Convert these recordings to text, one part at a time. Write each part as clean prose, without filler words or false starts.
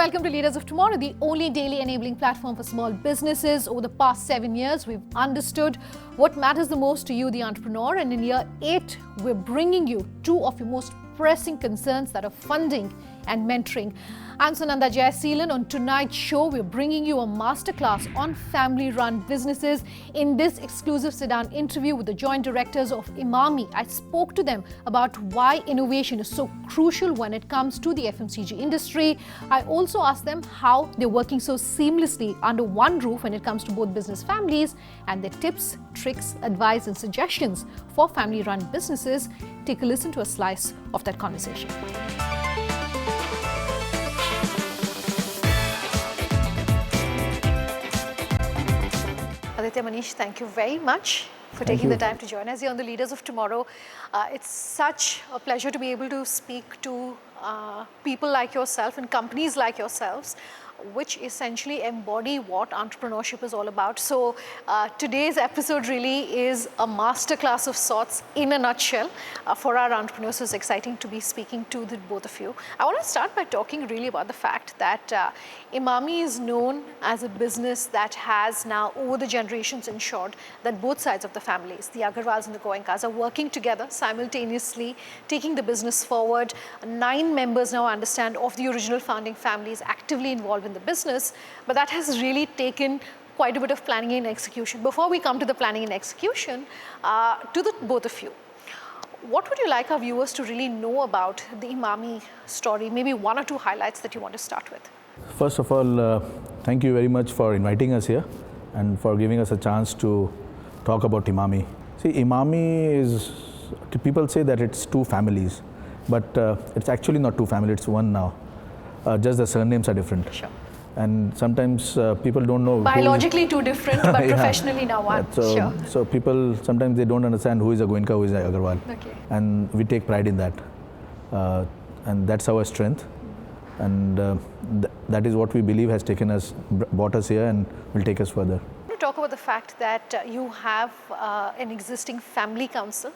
welcome to Leaders of Tomorrow, the only daily enabling platform for small businesses. Over the past 7 years, we've understood what matters the most to you, the entrepreneur. And in year 8, we're bringing you 2 of your most pressing concerns, that are funding and mentoring. I'm Sunanda Jayaseelan. On tonight's show, we're bringing you a masterclass on family-run businesses. In this exclusive sit-down interview with the joint directors of Emami, I spoke to them about why innovation is so crucial when it comes to the FMCG industry. I also asked them how they're working so seamlessly under one roof when it comes to both business families, and their tips, tricks, advice, and suggestions for family-run businesses. Take a listen to a slice of that conversation. Aditya Manish, thank you very much for taking the time to join us here on the Leaders of Tomorrow. It's such a pleasure to be able to speak to people like yourself and companies like yourselves, which essentially embody what entrepreneurship is all about. So today's episode really is a masterclass of sorts in a nutshell for our entrepreneurs. So it's exciting to be speaking to the both of you. I want to start by talking really about the fact that Emami is known as a business that has now, over the generations, ensured that both sides of the families, the Agarwals and the Goenkas, are working together simultaneously, taking the business forward. 9 members now, I understand, of the original founding families actively involved in the business, but that has really taken quite a bit of planning and execution. Before we come to the planning and execution, to the both of you, what would you like our viewers to really know about the Emami story? Maybe 1 or 2 highlights that you want to start with. First of all, thank you very much for inviting us here and for giving us a chance to talk about Emami. See, Emami is, people say that it's 2 families, but it's actually not 2 families, it's 1 now. Just the surnames are different. Sure. And sometimes people don't know. Biologically 2 different, but yeah, professionally now 1. So people, sometimes they don't understand who is a Goenka, who is a Agarwal. Okay. And we take pride in that. And that's our strength. And that is what we believe has taken us, brought us here, and will take us further. I want to talk about the fact that you have an existing family council,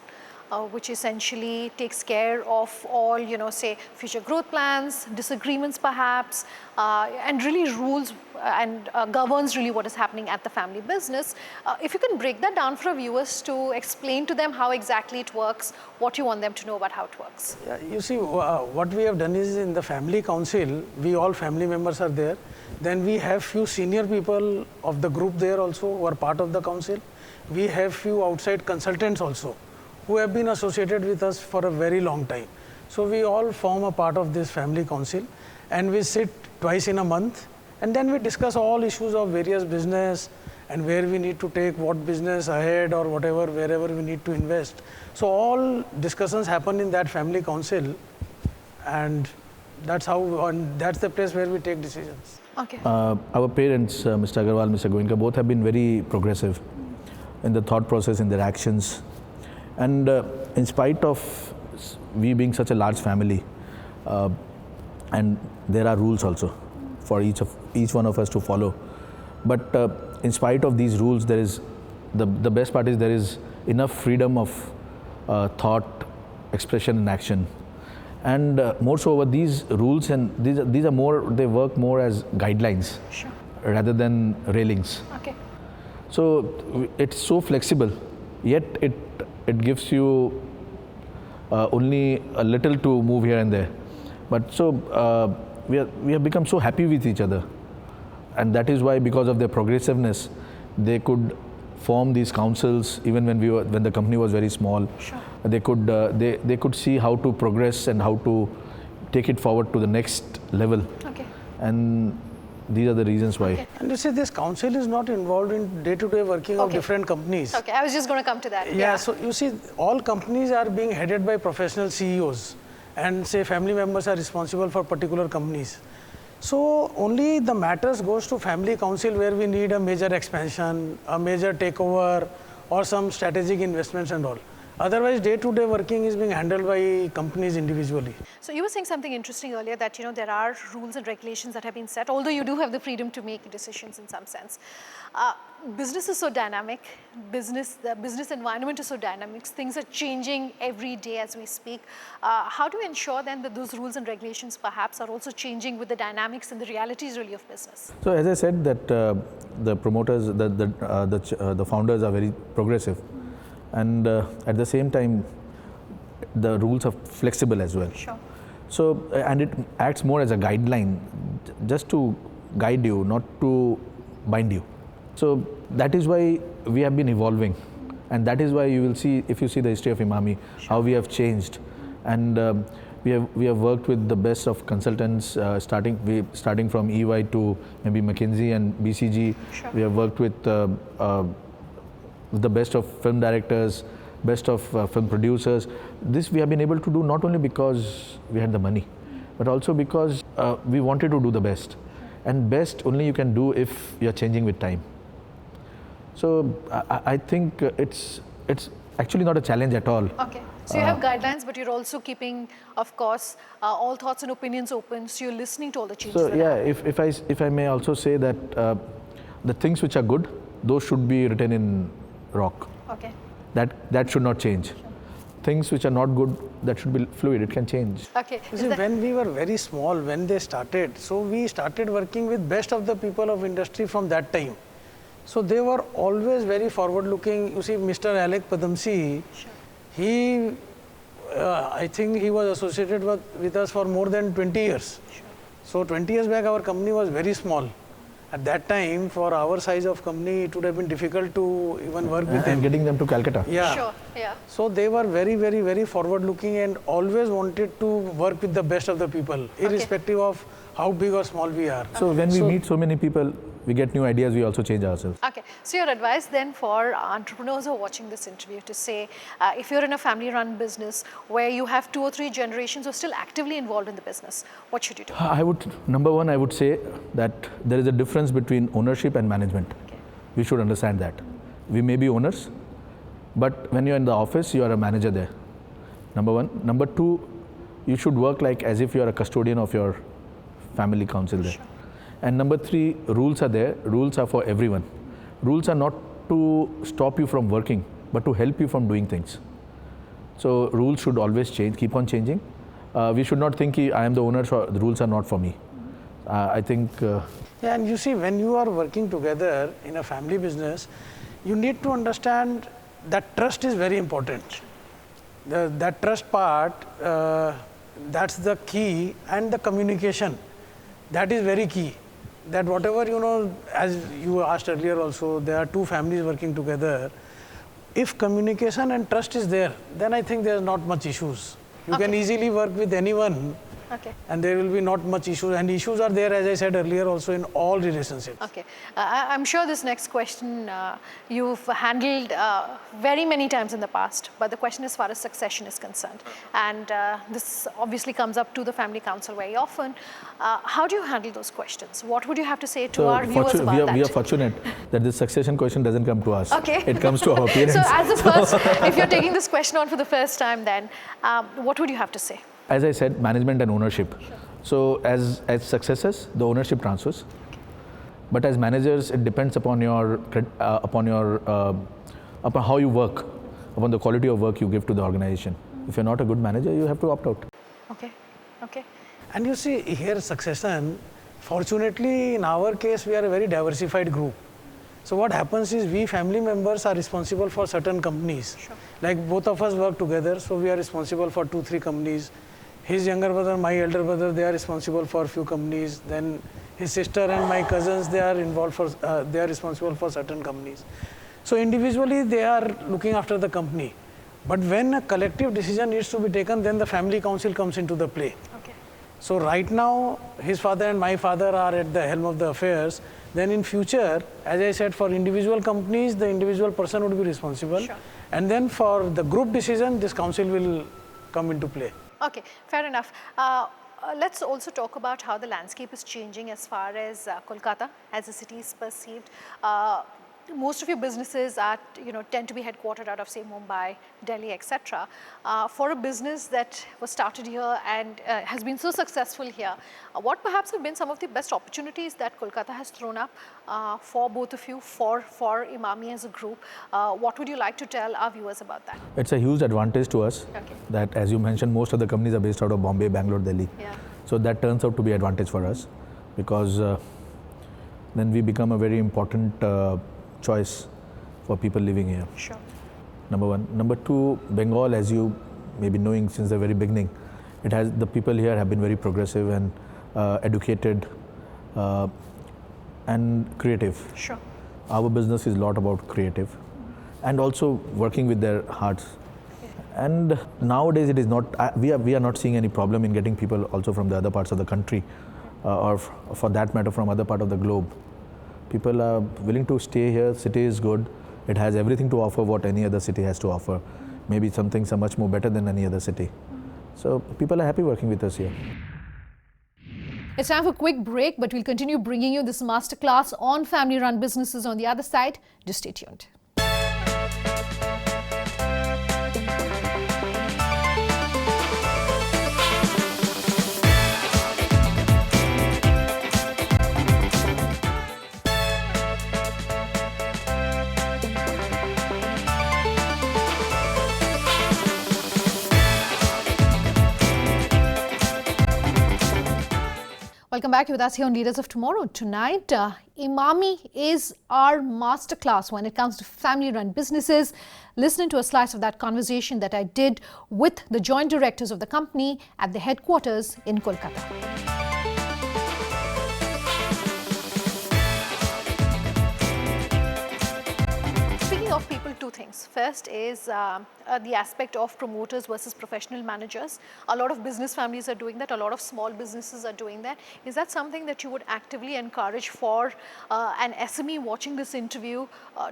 which essentially takes care of all, say, future growth plans, disagreements perhaps, and really rules and governs really what is happening at the family business. If you can break that down for our viewers to explain to them how exactly it works, what you want them to know about how it works. Yeah, you see, what we have done is, in the family council, we all family members are there. Then we have few senior people of the group there also who are part of the council. We have few outside consultants also who have been associated with us for a very long time. So we all form a part of this family council, and we sit twice in a month, and then we discuss all issues of various business and where we need to take what business ahead or whatever, wherever we need to invest. So all discussions happen in that family council, and that's how, and that's the place where we take decisions. Okay. Our parents, Mr. Agarwal, Mr. Goenka, both have been very progressive in the thought process, in their actions. And in spite of we being such a large family, and there are rules also for each one of us to follow. But in spite of these rules, there is the best part is there is enough freedom of thought, expression, and action. And more so over these rules, and these are more, they work more as guidelines, sure, rather than railings. Okay. So it's so flexible, yet it gives you only a little to move here and there. But so we have become so happy with each other, and that is why, because of their progressiveness, they could form these councils even when the company was very small. Sure. They could see how to progress and how to take it forward to the next level. Okay. And these are the reasons why. Okay. And you see, this council is not involved in day-to-day working of different companies. Okay, I was just going to come to that. Yeah, so you see, all companies are being headed by professional CEOs, and say family members are responsible for particular companies. So only the matters goes to family council where we need a major expansion, a major takeover, or some strategic investments and all. Otherwise, day-to-day working is being handled by companies individually. So you were saying something interesting earlier that there are rules and regulations that have been set, although you do have the freedom to make decisions in some sense. Business is so dynamic. The business environment is so dynamic. Things are changing every day as we speak. How do you ensure then that those rules and regulations perhaps are also changing with the dynamics and the realities really of business? So as I said that the promoters, the founders are very progressive, and at the same time, the rules are flexible as well. Sure. So and it acts more as a guideline, just to guide you, not to bind you. So that is why we have been evolving, and that is why you will see, if you see the history of Emami, how we have changed, and we have worked with the best of consultants, starting from EY to maybe McKinsey and BCG. Sure. We have worked with the best of film directors, best of film producers. This we have been able to do not only because we had the money, but also because we wanted to do the best. And best only you can do if you are changing with time. So I think it's actually not a challenge at all. Okay. So you have guidelines, but you're also keeping, of course, all thoughts and opinions open. So you're listening to all the changes. So that yeah, happen. if I may also say that the things which are good, those should be written in rock. Okay. That should not change. Sure. Things which are not good, that should be fluid. It can change. Okay. You see, when we were very small, when they started, so we started working with best of the people of industry from that time. So they were always very forward-looking. You see, Mr. Alec Padamsi, Sure. he, I think he was associated with us for more than 20 years. Sure. So 20 years back, our company was very small. At that time, for our size of company, it would have been difficult to even work with them. And getting them to Calcutta. Yeah. Sure. Yeah. So they were very, very, very forward-looking and always wanted to work with the best of the people, irrespective of how big or small we are. So when we meet so many people, we get new ideas, we also change ourselves. Okay, so your advice then for entrepreneurs who are watching this interview to say, if you're in a family-run business where you have 2 or 3 generations who are still actively involved in the business, what should you do? Number one, I would say that there is a difference between ownership and management. Okay. We should understand that. We may be owners, but when you're in the office, you are a manager there. Number one. Number two, you should work like as if you are a custodian of your family council there. Sure. And number three, rules are there. Rules are for everyone. Rules are not to stop you from working, but to help you from doing things. So rules should always change, keep on changing. We should not think I am the owner, so the rules are not for me. I think... Yeah, and you see, when you are working together in a family business, you need to understand that trust is very important. That trust part, that's the key, and the communication, that is very key. That whatever, as you asked earlier also, there are 2 families working together. If communication and trust is there, then I think there's not much issues. You can easily work with anyone. Okay. And there will be not much issues, and issues are there, as I said earlier, also in all relationships. Okay, I'm sure this next question you've handled very many times in the past, but the question as far as succession is concerned, and this obviously comes up to the family council very often. How do you handle those questions? What would you have to say to our viewers about that? We are fortunate that this succession question doesn't come to us. Okay. It comes to our parents. So as the first, if you're taking this question on for the first time, then what would you have to say? As I said, management and ownership. Sure. So as successors, the ownership transfers. But as managers, it depends upon upon how you work, upon the quality of work you give to the organization. If you're not a good manager, you have to opt out. Okay. Okay. And you see, here succession, fortunately in our case, we are a very diversified group. So what happens is, we family members are responsible for certain companies. Sure. Like both of us work together, so we are responsible for 2-3 companies. His younger brother, my elder brother, they are responsible for a few companies. Then his sister and my cousins, they are responsible for certain companies. So individually, they are looking after the company. But when a collective decision needs to be taken, then the family council comes into the play. Okay. So right now, his father and my father are at the helm of the affairs. Then in future, as I said, for individual companies, the individual person would be responsible. Sure. And then for the group decision, this council will come into play. Okay, fair enough. Let's also talk about how the landscape is changing as far as Kolkata as a city is perceived. most of your businesses are, tend to be headquartered out of, say, Mumbai, Delhi, etc. For a business that was started here and has been so successful here, what perhaps have been some of the best opportunities that Kolkata has thrown up for both of you, for Emami as a group? What would you like to tell our viewers about that? It's a huge advantage to us that, as you mentioned, most of the companies are based out of Bombay, Bangalore, Delhi. Yeah. So that turns out to be advantage for us, because then we become a very important choice for people living here. Sure. Number one. Number two, Bengal, as you may be knowing since the very beginning, the people here have been very progressive and educated and creative. Sure. Our business is a lot about creative and also working with their hearts. And nowadays it is not, we are not seeing any problem in getting people also from the other parts of the country or for that matter from other part of the globe. People are willing to stay here. City is good. It has everything to offer what any other city has to offer. Maybe some things are much more better than any other city. So people are happy working with us here. It's time for a quick break, but we'll continue bringing you this masterclass on family-run businesses on the other side. Just stay tuned. Welcome back. You're with us here on Leaders of Tomorrow. Tonight, Emami is our masterclass when it comes to family-run businesses. Listening to a slice of that conversation that I did with the joint directors of the company at the headquarters in Kolkata. Speaking of people, two things. First is the aspect of promoters versus professional managers. A lot of business families are doing that. A lot of small businesses are doing that. Is that something that you would actively encourage for an SME watching this interview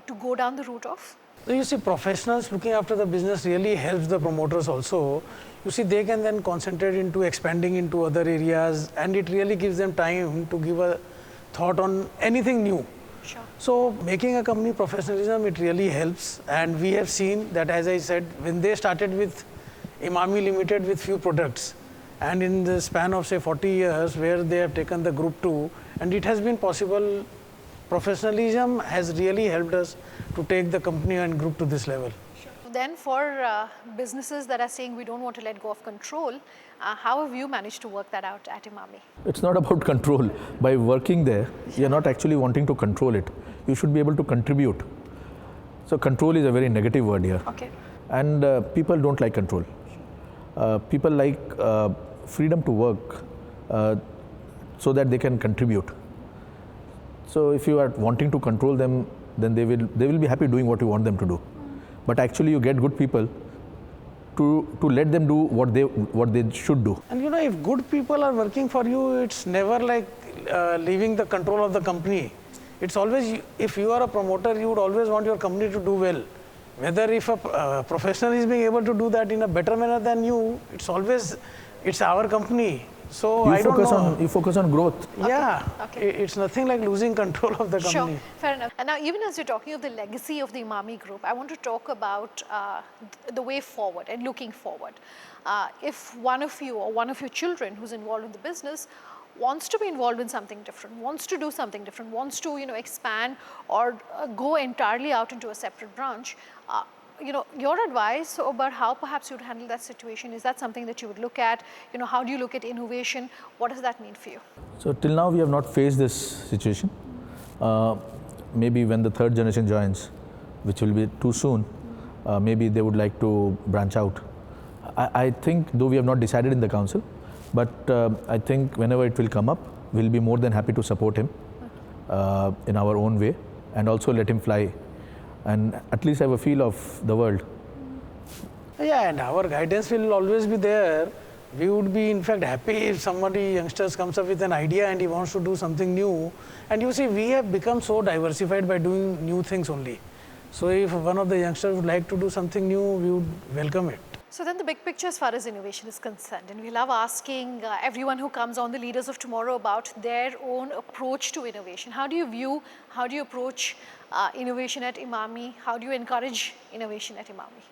to go down the route of? So you see, professionals looking after the business really helps the promoters also. You see, they can then concentrate into expanding into other areas, and it really gives them time to give a thought on anything new. Sure. So making a company professionalism, it really helps, and we have seen that, as I said, when they started with Emami Limited with few products, and in the span of say 40 years where they have taken the group to, and it has been possible, professionalism has really helped us to take the company and group to this level. Sure. Then for businesses that are saying we don't want to let go of control, how have you managed to work that out at Emami? It's not about control. By working there, you're not actually wanting to control it. You should be able to contribute. So control is a very negative word here. Okay. And people don't like control. People like freedom to work so that they can contribute. So if you are wanting to control them, then they will be happy doing what you want them to do. But actually you get good people to let them do what they should do. And you know, if good people are working for you, it's never like leaving the control of the company. It's always, if you are a promoter, you would always want your company to do well. Whether if a professional is being able to do that in a better manner than you, it's our company. So I don't know. You focus on growth. Yeah, Okay. It's nothing like losing control of the company. Sure, fair enough. And now, even as you're talking of the legacy of the Emami Group, I want to talk about the way forward and looking forward. If one of you or one of your children who's involved in the business wants to be involved in something different, wants to do something different, wants to expand or go entirely out into a separate branch, your advice about how perhaps you'd handle that situation, is that something that you would look at? How do you look at innovation? What does that mean for you? So till now we have not faced this situation. Maybe when the third generation joins, which will be too soon, maybe they would like to branch out. I think, though we have not decided in the council, but I think whenever it will come up, we'll be more than happy to support him in our own way and also let him fly and at least have a feel of the world. Yeah, and our guidance will always be there. We would be in fact happy if somebody, youngsters, comes up with an idea and he wants to do something new. And you see, we have become so diversified by doing new things only. So if one of the youngsters would like to do something new, we would welcome it. So then the big picture as far as innovation is concerned, and we love asking everyone who comes on the Leaders of Tomorrow about their own approach to innovation. How do you approach innovation at Emami? How do you encourage innovation at Emami?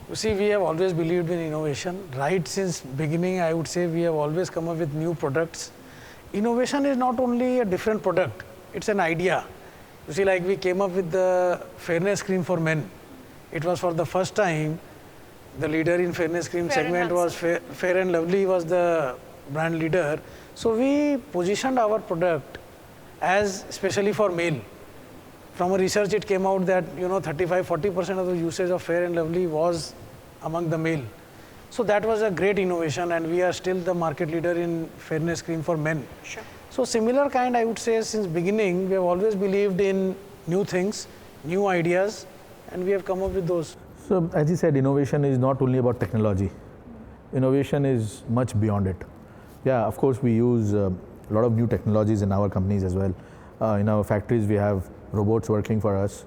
You see, we have always believed in innovation. Right since beginning, I would say we have always come up with new products. Innovation is not only a different product, it's an idea. You see, like we came up with the fairness cream for men. It was for the first time, the leader in fairness cream segment was Fair and Lovely was the brand leader. So we positioned our product as especially for male. From a research, it came out that 35-40% of the usage of Fair and Lovely was among the male. So that was a great innovation, and we are still the market leader in fairness cream for men. Sure. So similar kind, I would say, since beginning, we have always believed in new things, new ideas, and we have come up with those. So as you said, innovation is not only about technology. Innovation is much beyond it. Yeah, of course, we use a lot of new technologies in our companies as well. In our factories, we have robots working for us.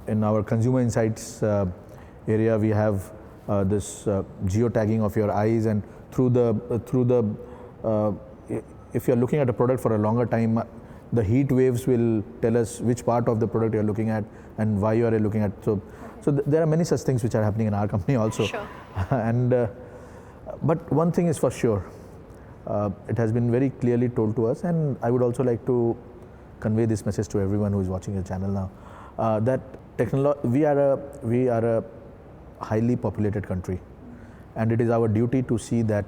In our consumer insights area, we have this geotagging of your eyes, and if you're looking at a product for a longer time, the heat waves will tell us which part of the product you're looking at and why you are looking at. So there are many such things which are happening in our company also. Sure. But one thing is for sure, it has been very clearly told to us, and I would also like to convey this message to everyone who is watching the channel now, that we are a highly populated country, and it is our duty to see that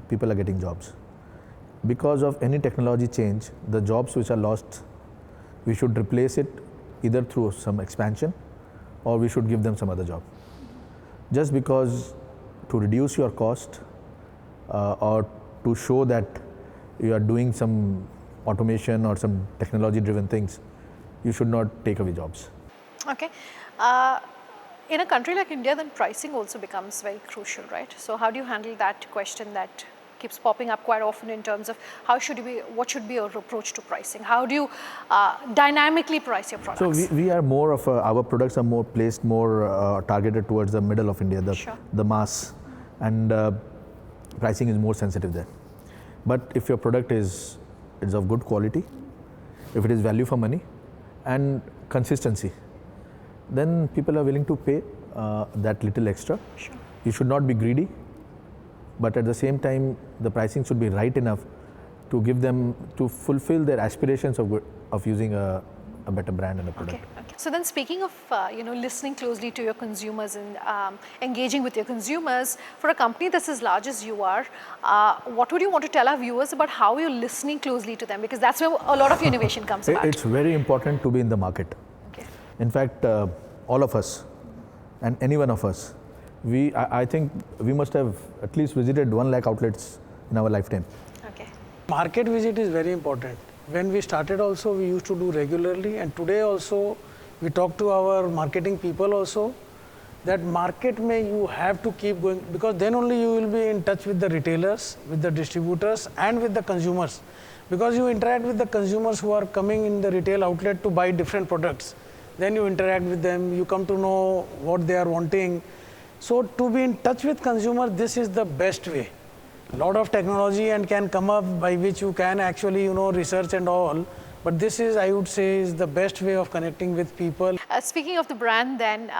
people are getting jobs. Because of any technology change, the jobs which are lost, we should replace it either through some expansion or we should give them some other job. Just because to reduce your cost or to show that you are doing some automation or some technology driven things, you should not take away jobs. Okay. In a country like India, then pricing also becomes very crucial, right? So how do you handle that question that keeps popping up quite often in terms of what should be your approach to pricing? How do you dynamically price your products? So we are more of our products are more placed, more targeted towards the middle of India, the mass, and pricing is more sensitive there. But if your product is of good quality, if it is value for money and consistency, then people are willing to pay that little extra. Sure. You should not be greedy, but at the same time, the pricing should be right enough to give them, to fulfill their aspirations of using a better brand and a product. Okay. So then, speaking of listening closely to your consumers and engaging with your consumers, for a company that's as large as you are, what would you want to tell our viewers about how you're listening closely to them? Because that's where a lot of your innovation comes about. It's very important to be in the market. Okay. In fact, all of us and any one of us, I think we must have at least visited 1 lakh outlets in our lifetime. Okay. Market visit is very important. When we started also, we used to do regularly, and today also, we talk to our marketing people also, that market you have to keep going, because then only you will be in touch with the retailers, with the distributors and with the consumers. Because you interact with the consumers who are coming in the retail outlet to buy different products. Then you interact with them, you come to know what they are wanting. So to be in touch with consumers, this is the best way. A lot of technology and can come up by which you can actually, research and all. But this is, I would say, is the best way of connecting with people. Speaking of the brand then,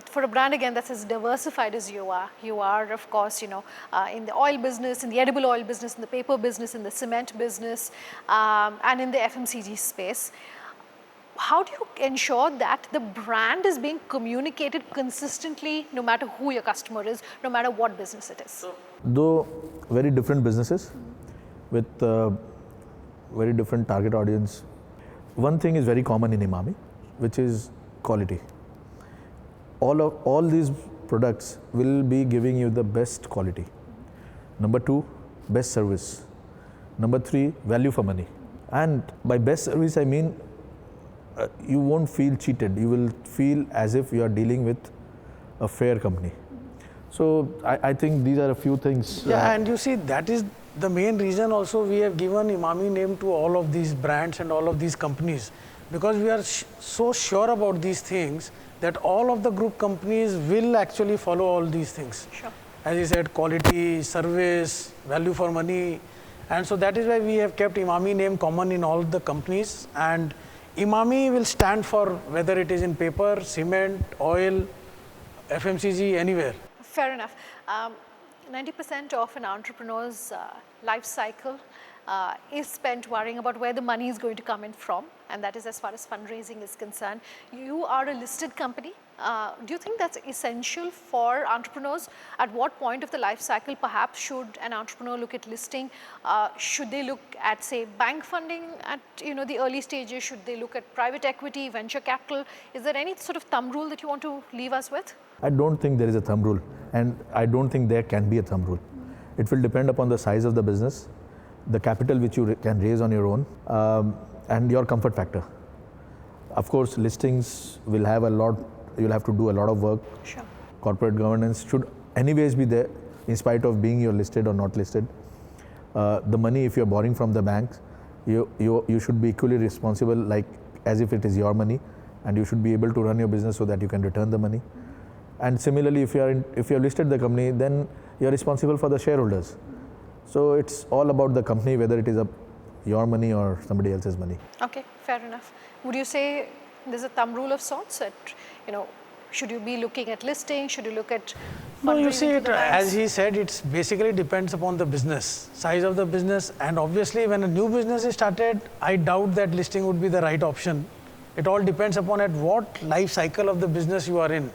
for a brand again that's as diversified as you are of course, in the oil business, in the edible oil business, in the paper business, in the cement business, and in the FMCG space. How do you ensure that the brand is being communicated consistently, no matter who your customer is, no matter what business it is? Though very different businesses with very different target audience, one thing is very common in Emami, which is quality. All these products will be giving you the best quality. Number 2, best service. Number 3, value for money. And by best service, I mean you won't feel cheated. You will feel as if you are dealing with a fair company. So I think these are a few things. Yeah, and you see, that is the main reason also we have given Emami name to all of these brands and all of these companies. because we are so sure about these things that all of the group companies will actually follow all these things. Sure. As you said, quality, service, value for money, and so that is why we have kept Emami name common in all the companies, and Emami will stand for whether it is in paper, cement, oil, FMCG, anywhere. Fair enough. 90% of an entrepreneur's life cycle is spent worrying about where the money is going to come in from, and that is as far as fundraising is concerned. You are a listed company. Do you think that's essential for entrepreneurs? At what point of the life cycle perhaps should an entrepreneur look at listing? Should they look at, say, bank funding at the early stages? Should they look at private equity, venture capital? Is there any sort of thumb rule that you want to leave us with? I don't think there is a thumb rule, and I don't think there can be a thumb rule. It will depend upon the size of the business, the capital which you can raise on your own, and your comfort factor. Of course, listings will have a lot, you'll have to do a lot of work. Sure. Corporate governance should anyways be there, in spite of being you're listed or not listed. The money, if you're borrowing from the banks, you should be equally responsible, like as if it is your money, and you should be able to run your business so that you can return the money. And similarly, if you're listed the company, then you're responsible for the shareholders. So it's all about the company, whether it is your money or somebody else's money. Okay, fair enough. Would you say there's a thumb rule of sorts that, should you be looking at listing? Should you look at No, you fundraising see, through the banks? as he said, it basically depends upon the business, size of the business, and obviously when a new business is started, I doubt that listing would be the right option. It all depends upon at what life cycle of the business you are in.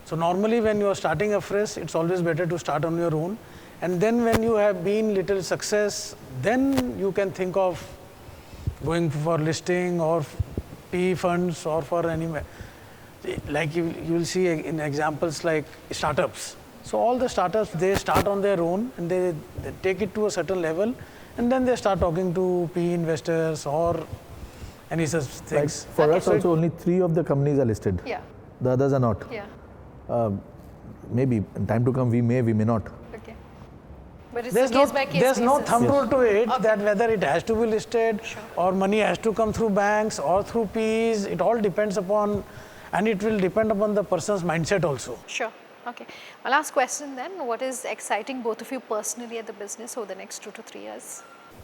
So normally when you are starting afresh, it's always better to start on your own. And then when you have been little success, then you can think of going for listing or PE funds or for any, like you will see in examples like startups. So all the startups, they start on their own and they take it to a certain level, and then they start talking to PE investors or any such things. Like for us also, only 3 of the companies are listed. Yeah. The others are not. Yeah. Maybe in time to come we may not. Okay. But it's There's a case by case there's no basis. thumb rule to it Okay. that whether it has to be listed Sure. or money has to come through banks or through PEs. It all depends upon, and it will depend upon the person's mindset also. Sure. Okay. My last question then, what is exciting both of you personally at the business over the next 2 to 3 years?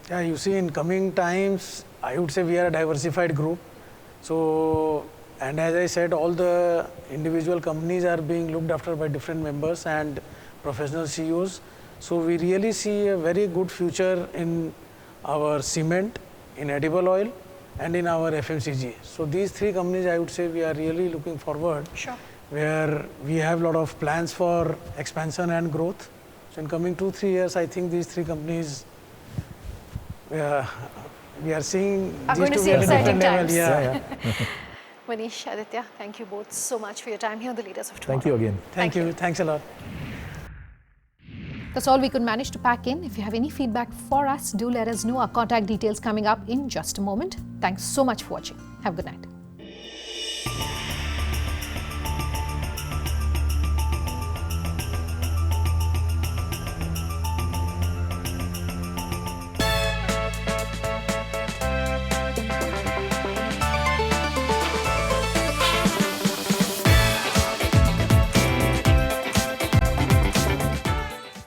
Yeah, you see, in coming times, I would say we are a diversified group. So, and as I said, all the individual companies are being looked after by different members and professional CEOs. So we really see a very good future in our cement, in edible oil, and in our FMCG. So these 3 companies, I would say, we are really looking forward. Sure. Where we have a lot of plans for expansion and growth. So in coming 2-3 years, I think these 3 companies, we are seeing Are these going to two see at a exciting different level. times. Yeah. Manish, Aditya, thank you both so much for your time here on the Leaders of Tomorrow. Thank you again. Thank you. Thanks a lot. That's all we could manage to pack in. If you have any feedback for us, do let us know. Our contact details coming up in just a moment. Thanks so much for watching. Have a good night.